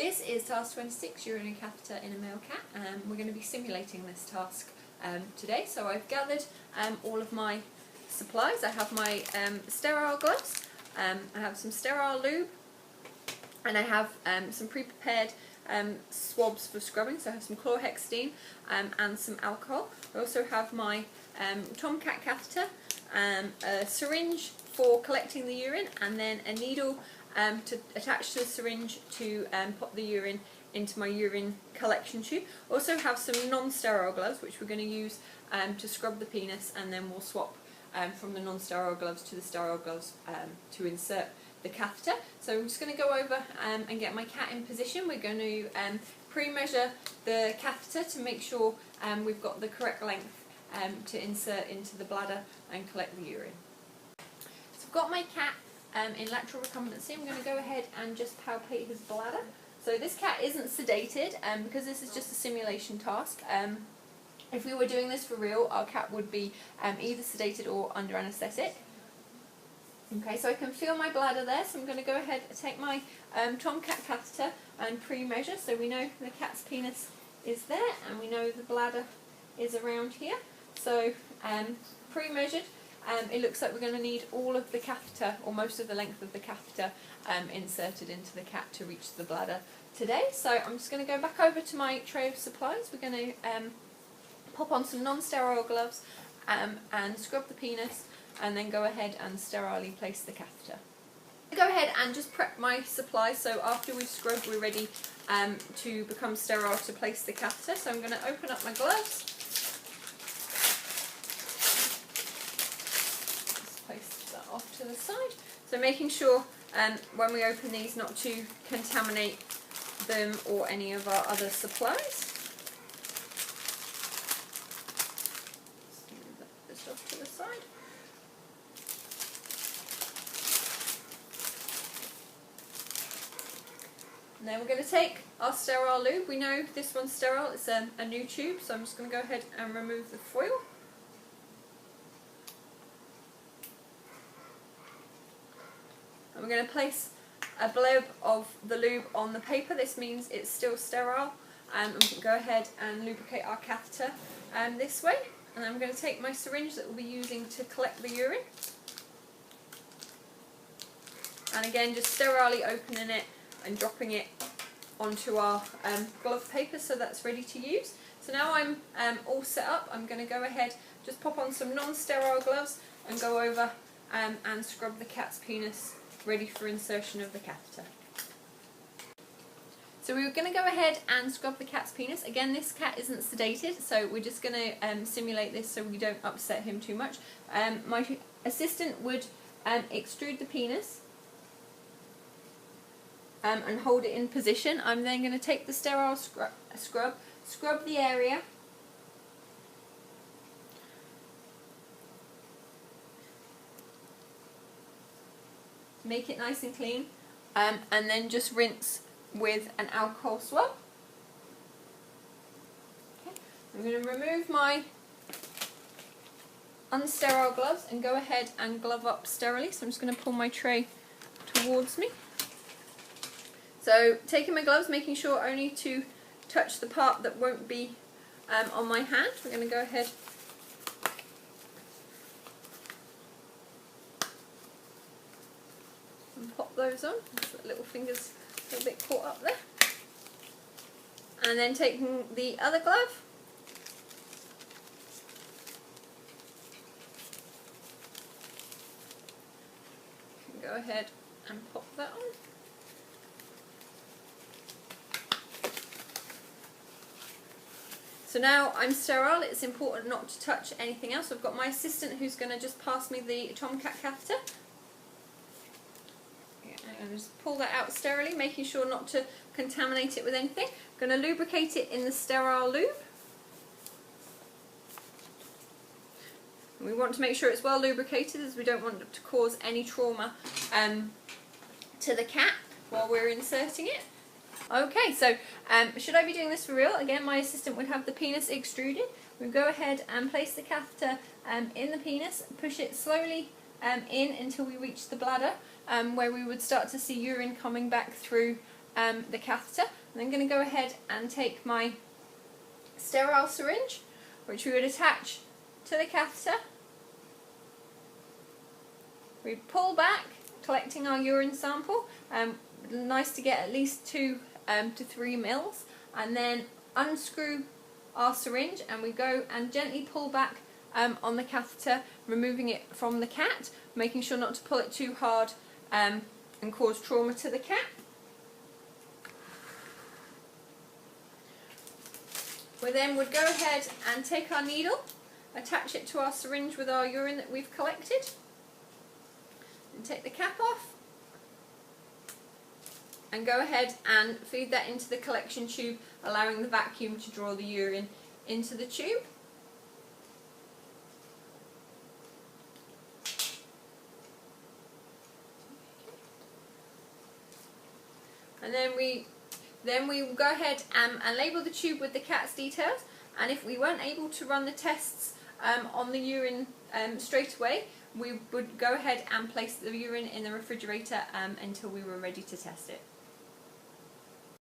This is task 26, urinary catheter in a male cat, and we're going to be simulating this task today. So I've gathered all of my supplies. I have my sterile gloves, I have some sterile lube, and I have some pre-prepared swabs for scrubbing. So I have some chlorhexidine and some alcohol. I also have my tomcat catheter, a syringe for collecting the urine, and then a needle to attach to the syringe to put the urine into my urine collection tube. Also have some non-sterile gloves which we're going to use to scrub the penis, and then we'll swap from the non-sterile gloves to the sterile gloves to insert the catheter. So I'm just going to go over and get my cat in position. We're going to pre-measure the catheter to make sure we've got the correct length to insert into the bladder and collect the urine. So I've got my cat in lateral recumbency. I'm going to go ahead and just palpate his bladder. So this cat isn't sedated because this is just a simulation task. If we were doing this for real, our cat would be either sedated or under anaesthetic. Okay, so I can feel my bladder there, so I'm going to go ahead and take my tomcat catheter and pre-measure. So we know the cat's penis is there, and we know the bladder is around here. So pre-measured, it looks like we're going to need all of the catheter, or most of the length of the catheter, inserted into the cat to reach the bladder today. So I'm just going to go back over to my tray of supplies. We're going to pop on some non-sterile gloves and scrub the penis, and then go ahead and sterilely place the catheter. Go ahead and just prep my supplies, so after we've scrubbed we're ready to become sterile to place the catheter. So I'm going to open up my gloves. Just place that off to the side. So making sure when we open these not to contaminate them or any of our other supplies. Just move this off to the side. And then we're going to take our sterile lube. We know this one's sterile, it's a new tube, so I'm just going to go ahead and remove the foil. And we're going to place a bleb of the lube on the paper. This means it's still sterile, and we can go ahead and lubricate our catheter this way. And I'm going to take my syringe that we'll be using to collect the urine. And again, just sterilely opening it and dropping it onto our glove paper, so that's ready to use. So now I'm all set up. I'm going to go ahead, just pop on some non-sterile gloves and go over and scrub the cat's penis, ready for insertion of the catheter. So we're going to go ahead and scrub the cat's penis. Again, this cat isn't sedated, so we're just going to simulate this so we don't upset him too much. My assistant would extrude the penis and hold it in position. I'm then going to take the sterile scrub the area, make it nice and clean, and then just rinse with an alcohol swab. Okay. I'm going to remove my unsterile gloves and go ahead and glove up sterilely. So I'm just going to pull my tray towards me. So taking my gloves, making sure only to touch the part that won't be on my hand. We're going to go ahead and pop those on. The little fingers a little bit caught up there. And then taking the other glove, go ahead and pop that on. So now I'm sterile. It's important not to touch anything else. I've got my assistant who's going to just pass me the tomcat catheter. I'm going to just pull that out sterilely, making sure not to contaminate it with anything. I'm going to lubricate it in the sterile lube. And we want to make sure it's well lubricated, as we don't want it to cause any trauma to the cat while we're inserting it. Okay, so should I be doing this for real? Again, my assistant would have the penis extruded. We'll go ahead and place the catheter in the penis, push it slowly in until we reach the bladder, where we would start to see urine coming back through the catheter. And I'm going to go ahead and take my sterile syringe, which we would attach to the catheter. We pull back, collecting our urine sample. Nice to get at least 2 to 3 mils, and then unscrew our syringe, and we go and gently pull back on the catheter, removing it from the cat, making sure not to pull it too hard and cause trauma to the cat. We then would go ahead and take our needle, attach it to our syringe with our urine that we've collected, and take the cap off, and go ahead and feed that into the collection tube, allowing the vacuum to draw the urine into the tube. And then we will go ahead and label the tube with the cat's details, and if we weren't able to run the tests on the urine straight away, we would go ahead and place the urine in the refrigerator until we were ready to test it.